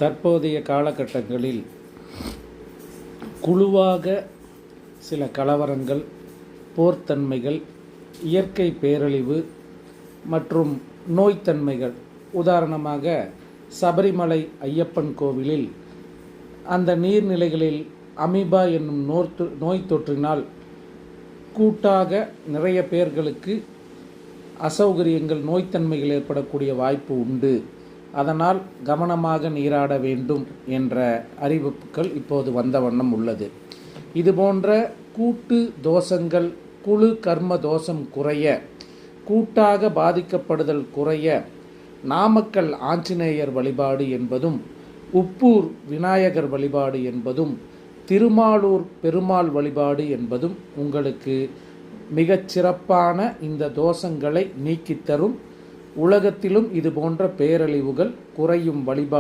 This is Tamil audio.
தற்போதைய காலகட்டங்களில் குழுவாக சில கலவரங்கள், போர்த்தன்மைகள், இயற்கை பேரழிவு மற்றும் நோய்த்தன்மைகள், உதாரணமாக சபரிமலை ஐயப்பன் கோவிலில் அந்த நீர்நிலைகளில் அமீபா என்னும் நோய் தொற்றினால் கூட்டாக நிறைய பேர்களுக்கு அசௌகரியங்கள், நோய்த்தன்மைகள் ஏற்படக்கூடிய வாய்ப்பு உண்டு. அதனால் கவனமாக நீராட வேண்டும் என்ற அறிவிப்புகள் இப்போது வந்த வண்ணம் உள்ளது. இதுபோன்ற கூட்டு தோஷங்கள், குழு கர்ம தோஷம் குறைய, கூட்டாக பாதிக்கப்படுதல் குறைய நாமக்கல் ஆஞ்சநேயர் வழிபாடு என்பதும், உப்பூர் விநாயகர் வழிபாடு என்பதும், திருமாலூர் பெருமாள் வழிபாடு என்பதும் உங்களுக்கு மிகச்சிறப்பான இந்த தோஷங்களை நீக்கித்தரும். உலகத்திலும் இது போன்ற பேரழிவுகள் குறையும் வழிபாடு